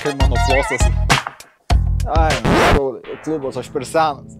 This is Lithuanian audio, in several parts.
Kaip mano flosas. Ai, klubas, aš per senas.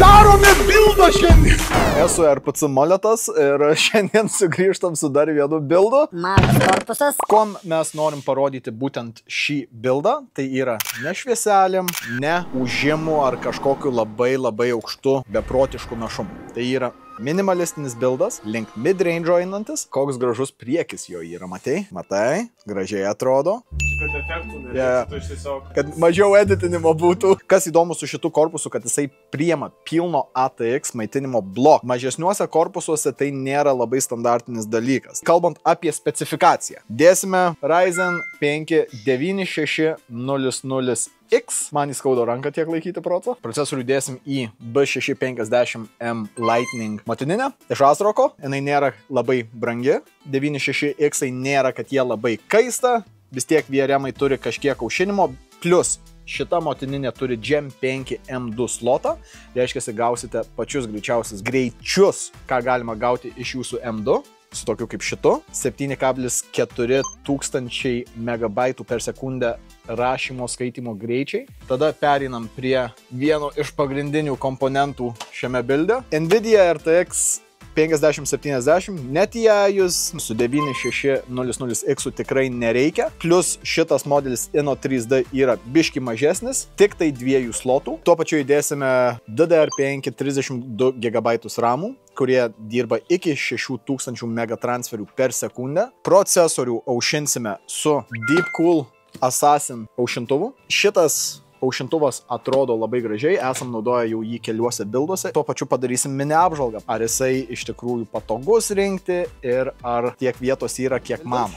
Darome bildą šiandien. Esu RPC Moletas ir šiandien sugrįžtam su dar vienu bildu. Mažas korpusas. Kom mes norim parodyti būtent šį bildą, tai yra ne švieselėm, ne ūžimu ar kažkokiu labai aukštu beprotišku našumu. Tai yra minimalistinis bildas, link mid-range einantis. Koks gražus priekis jo yra, matai, gražiai atrodo. Kad efektų nereikia, tiesiog... Kad mažiau editinimo būtų. Kas įdomu su šitu korpusu, kad jisai priema pilno ATX maitinimo blok. Mažesniuose korpusuose tai nėra labai standartinis dalykas. Kalbant apie specifikaciją, dėsime Ryzen 5 9600X. Man įskaudo ranką tiek laikyti procą. Procesorių dėsim į B650M Lightning motininę iš ASRock'o. Jinai nėra labai brangi. 96X nėra, kad jie labai kaista. Vis tiek VRM-ai turi kažkiek aušinimo. Plus šita motininė turi Gen 5 M2 slotą. Reiškia, gausite pačius greičiausius greičius, ką galima gauti iš jūsų M2. Su tokiu kaip šitu. 7,4 tūkstančiai megabaitų per sekundę rašymo skaitimo greičiai. Tada pereinam prie vieno iš pagrindinių komponentų šiame bilde. Nvidia RTX 5070, net įėjus su 9600X tikrai nereikia. Plus šitas modelis Inno 3D yra biški mažesnis, tik tai 2 slotų. Tuo pačiu įdėsime DDR5 32 GB RAM, kurie dirba iki 6000 megatransferių per sekundę. Procesorių aušinsime su Deepcool Assassin aušintuvu. Šitas aušintuvas atrodo labai gražiai, esam naudoję jau jį keliuose bilduose. Tuo pačiu padarysim mini apžvalgą, ar jisai iš tikrųjų patogus rinkti ir ar tiek vietos yra, kiek mano.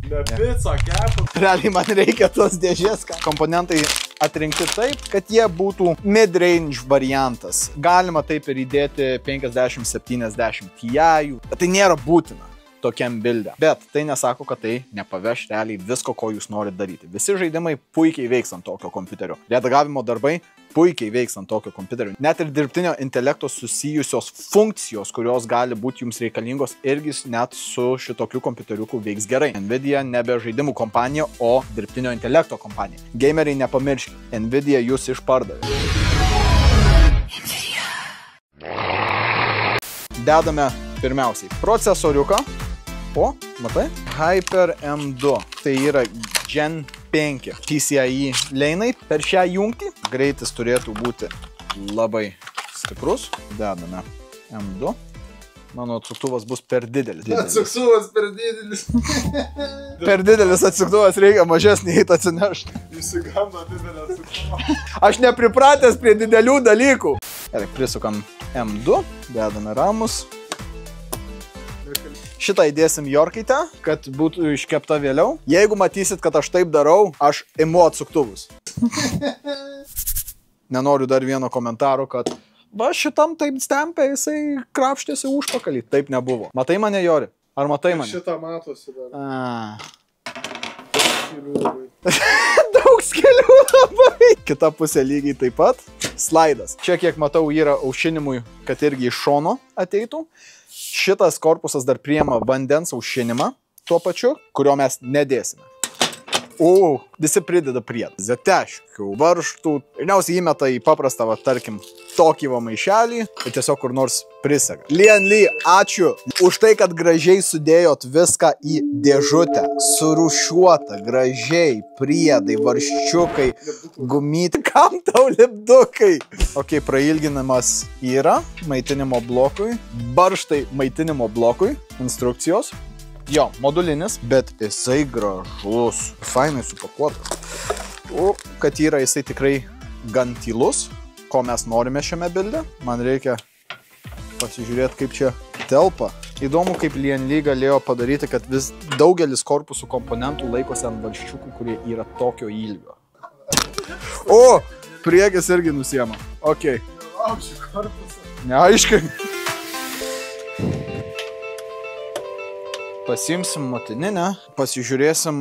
Ne pica, kepa. Realiai man reikia tos dėžės. Komponentai atrinkti taip, kad jie būtų mid-range variantas. Galima taip ir įdėti 5070 Ti, tai nėra būtina tokiam bilde. Bet tai nesako, kad tai nepaveš realiai visko, ko jūs norit daryti. Visi žaidimai puikiai veiks ant tokio kompiuterio. Redagavimo darbai puikiai veiks ant tokio kompiuterio. Net ir dirbtinio intelekto susijusios funkcijos, kurios gali būti jums reikalingos, irgi net su šitokiu kompiuteriuku veiks gerai. Nvidia nebe žaidimų kompanija, o dirbtinio intelekto kompanija. Gameriai nepamirškit, Nvidia jūs išpardavė. Dedame pirmiausiai procesoriuką. O, matai? Hyper M2. Tai yra Gen 5 PCIe leinai per šią jungtį. Greitis turėtų būti labai stiprus. Dedame M2. Mano atsuktuvas bus per didelis. Atsuktuvas per didelis. Per didelis atsuktuvas, reikia mažesnį hitą atsinešti. Įsigando didelį atsuktuvą. Aš nepripratęs prie didelių dalykų. Gerai, prisukam M2. Dedame ramus. Šitą įdėsim į orkaitę, kad būtų iškepta vėliau. Jeigu matysit, kad aš taip darau, aš imu atsuktuvus. Nenoriu dar vieno komentaro, kad va šitam taip stempė, jisai krapštėsi užpakalį. Taip nebuvo. Matai mane, Jori? Ar matai mane? Šitą matosi dar. Daug skelių labai. Kita pusė lygiai taip pat. Slaidas. Čia, kiek matau, yra aušinimui, kad irgi iš šono ateitų. Šitas korpusas dar priima vandens aušinimą tuo pačiu, kurio mes nedėsime. Visi prideda priedą. Zeteškių, varžtų. Dažniausiai įmeta į paprastą, tarkim, tokį maišelį ir tiesiog kur nors prisega. Lianly, ačiū už tai, kad gražiai sudėjot viską į dėžutę. Surūšiuota, gražiai, priedai, varščiukai, gumyti. Kam tau lipdukai? Ok, prailginimas yra maitinimo blokui. Barštai maitinimo blokui. Instrukcijos. Jo, modulinis, bet jisai gražus, fainai supakuotas. Kad yra jisai tikrai gan tylus, ko mes norime šiame bilde. Man reikia pasižiūrėti, kaip čia telpa. Įdomu, kaip Lianly galėjo padaryti, kad vis daugelis korpusų komponentų laikosi ant valščiukų, kurie yra tokio ilgio. Priekis irgi nusiema. Ok. Laužiu korpusą. Neaiškai. Pasiimsim motininę, pasižiūrėsim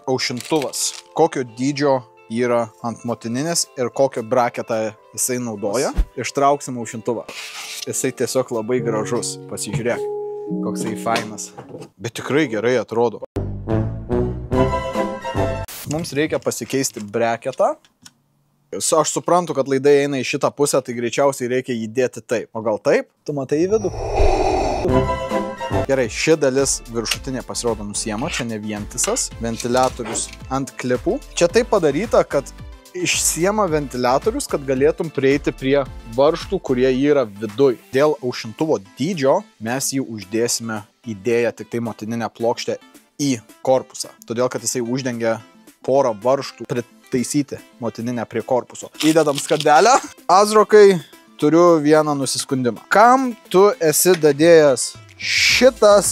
aušintuvas, kokio dydžio yra ant motininės ir kokio braketą jisai naudoja. Ištrauksim aušintuvą. Jisai tiesiog labai gražus, pasižiūrėk, koksai fainas. Bet tikrai gerai atrodo. Mums reikia pasikeisti breketą. Aš suprantu, kad laidai eina į šitą pusę, tai greičiausiai reikia įdėti taip. O gal taip? Tu matai į vidų? Gerai, ši dalis viršutinė pasirodo nusiema, čia ne vientisas. Ventiliatorius ant klipų. Čia taip padaryta, kad išsiema ventiliatorius, kad galėtum prieiti prie varžtų, kurie yra viduj. Dėl aušintuvo dydžio mes jį uždėsime įdėję tik tai motininę plokštę į korpusą. Todėl, kad jisai uždengia porą varžtų pritaisyti motininę prie korpuso. Įdedam skardelę. Azrokai, turiu vieną nusiskundimą. Kam tu esi dadėjęs šitas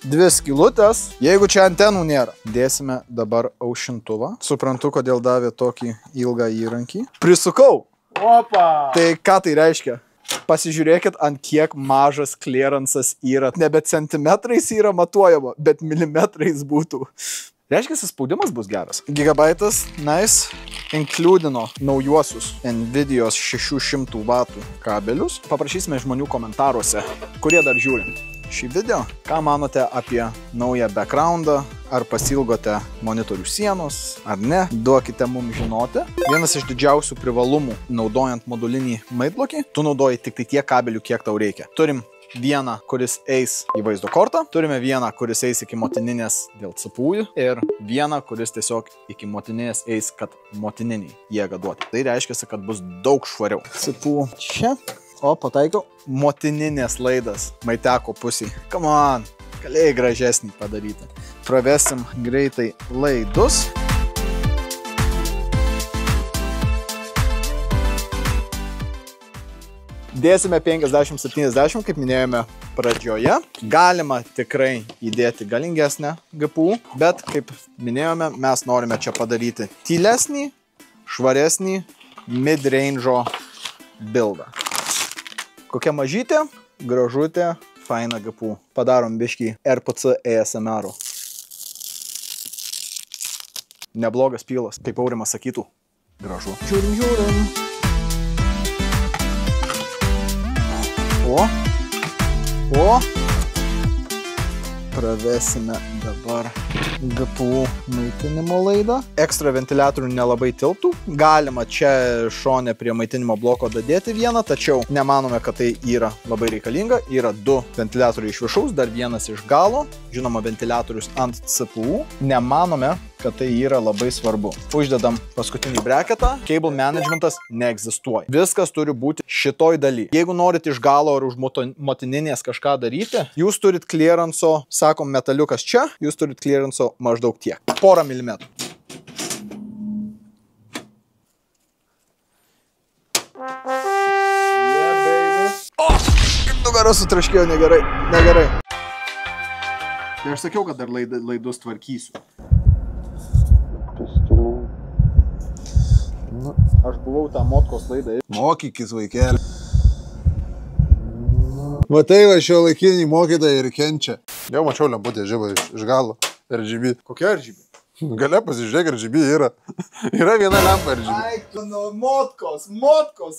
2 skylutės, jeigu čia antenų nėra? Dėsime dabar aušintuvą. Suprantu, kodėl davė tokį ilgą įrankį. Prisukau. Opa! Tai ką tai reiškia? Pasižiūrėkit, ant kiek mažas clearance'as yra. Nebe centimetrais yra matuojama, bet milimetrais būtų. Reiškia, spaudimas bus geras. Gigabaitas, nice, inkludino naujuosius Nvidios 600 W kabelius. Paprašysime žmonių komentaruose, kurie dar žiūri šį video. Ką manote apie naują backgroundą? Ar pasilgote monitorių sienos, ar ne? Duokite mums žinoti. Vienas iš didžiausių privalumų naudojant modulinį maitblokį, tu naudoji tik tai tiek kabelių, kiek tau reikia. Turim vieną, kuris eis į vaizdo kortą, turime vieną, kuris eis iki motininės dėl CPU ir vieną, kuris tiesiog iki motininės eis, kad motininiai jėgą duoti. Tai reiškia, kad bus daug švariau. CPU čia, o pataikiau. Motininės laidas maiteko pusiai. Come on, galėjai gražesnį padaryti. Pravesim greitai laidus. Dėsime 50-70, kaip minėjome pradžioje. Galima tikrai įdėti galingesnę GPU, bet kaip minėjome, mes norime čia padaryti tylesnį, švaresnį mid-range'o buildą. Kokia mažytė, gražutė, faina GPU. Padarom biškį RPC ASMR-o. Neblogas pylas, kaip Aurimas sakytų. Gražu. Žiūrim, žiūrim. O, pravesime dabar GPU maitinimo laidą. Ekstra ventiliatorių nelabai tilptų. Galima čia šone prie maitinimo bloko dadėti vieną, tačiau nemanome, kad tai yra labai reikalinga. Yra 2 ventiliatoriai iš viršaus, dar vienas iš galo. Žinoma, ventiliatorius ant CPU. Nemanome, kad tai yra labai svarbu. Uždedam paskutinį breketą. Cable managementas neegzistuoja. Viskas turi būti šitoj daly. Jeigu norit iš galo ar už motininės kažką daryti, jūs turit clearance'o, sakom, metaliukas čia, jūs turit clearance'o maždaug tiek. Porą milimetrų. O, nugaras sutraškėjo, negerai, negerai. Tai aš sakiau, kad dar laidus tvarkysiu. Aš buvau tą motkos laidą. Mokykis, vaikeli. Matai, va šio laikinį mokytą ir kenčia. Jau mačiau lemputę žibą iš galo. RGB. Kokia RGB? Galia pasižiūrėk, RGB yra. Yra viena lempa RGB. Ai, nu, motkos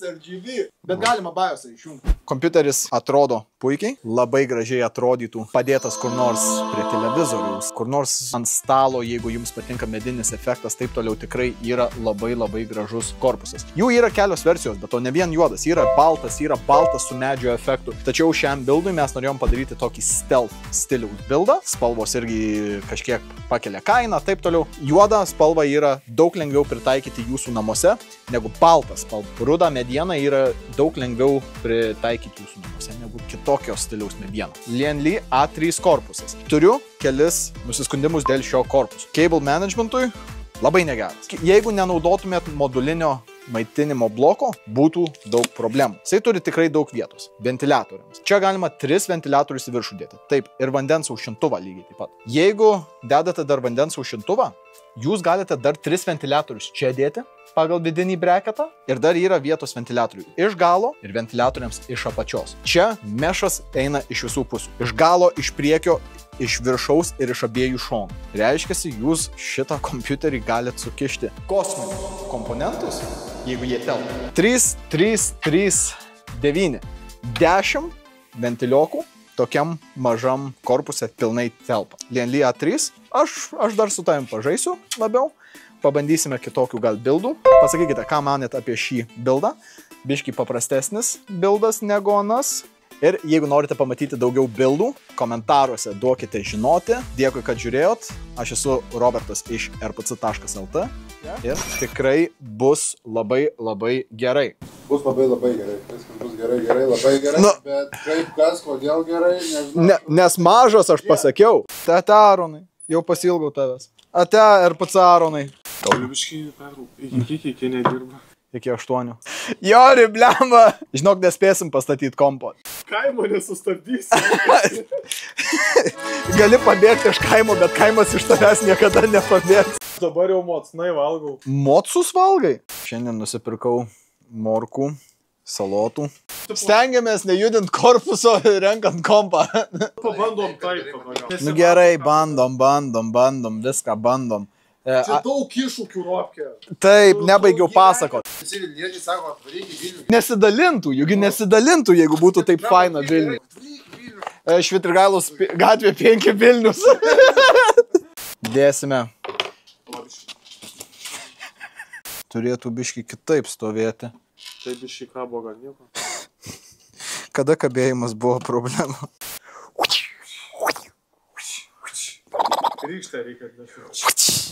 RGB. Bet galima BIOS'ą išjungti. Kompiuteris atrodo puikiai, labai gražiai atrodytų padėtas kur nors prie televizoriaus, kur nors ant stalo, jeigu jums patinka medinis efektas, taip toliau tikrai yra labai gražus korpusas. Jų yra kelios versijos, bet to ne vien juodas, yra baltas su medžio efektu. Tačiau šiam buildui mes norėjom padaryti tokį stealth stiliaus buildą. Spalvos irgi kažkiek pakelia kainą, taip toliau. Juoda spalva yra daug lengviau pritaikyti jūsų namuose negu baltas. Ruda mediena yra daug lengviau pritaikyti jūsų namuose negu kitokios stiliaus mediena. Lienly A3 korpusas. Turiu kelis nusiskundimus dėl šio korpuso. Cable managementui labai negeras. Jeigu nenaudotumėt modulinio maitinimo bloko, būtų daug problemų. Jisai turi tikrai daug vietos ventiliatoriams. Čia galima 3 ventiliatorius į viršų dėti. Taip, ir vandens aušintuvą lygiai taip pat. Jeigu dedate dar vandens aušintuvą, jūs galite dar 3 ventiliatorius čia dėti pagal vidinį breketą ir dar yra vietos ventiliatorių iš galo ir ventiliatoriams iš apačios. Čia mešas eina iš visų pusių. Iš galo, iš priekio, iš viršaus ir iš abiejų šonų. Reiškiasi, jūs šitą kompiuterį galite sukišti kosminius komponentus, jeigu jie telpa. 3, 3, 3, 9. 10 ventiliokų tokiam mažam korpuse pilnai telpa. Lienly A3, aš dar su tavim pažaisiu labiau, pabandysime kitokių gal bildų. Pasakykite, ką manėt apie šį bildą. Biškį paprastesnis bildas negu anas. Ir jeigu norite pamatyti daugiau bildų, komentaruose duokite žinoti. Dėkui, kad žiūrėjot. Aš esu Robertas iš rpc.lt ir tikrai bus labai gerai. Bus labai gerai. Viskas bus gerai, labai gerai. Bet kaip kas, kodėl gerai, nežinau. Nes mažas aš pasakiau. Ate Aronai, jau pasilgau tavęs. Ate RPC Aronai. Tauliubiškai perlauk, iki nedirba. Iki 8. Jori, blemba! Žinok, nespėsim pastatyti kompo. Kaimo nesustabdysi. Gali pabėgti iš kaimo, bet kaimas iš tavęs niekada nepabėgs. Dabar jau mocnai valgau. Mocus valgai? Šiandien nusipirkau morkų, salotų. Stengiamės nejudint korpuso renkant kompą. Pabandom taip. Nu gerai, bandom, viską bandom. Čia daug iššūkių, Ropkė. Taip, nebaigiau pasakot. Visi Vilniečiai sako, atvaryk į Vilnių. Nesidalintų, jeigu būtų taip faina Vilnių. Švitrigailos gatvė 5 Vilnius. Dėsime. Turėtų biški kitaip stovėti. Tai biški kabo gal nieko. Kada kabėjimas buvo problema? Rykštę reikia atnešti.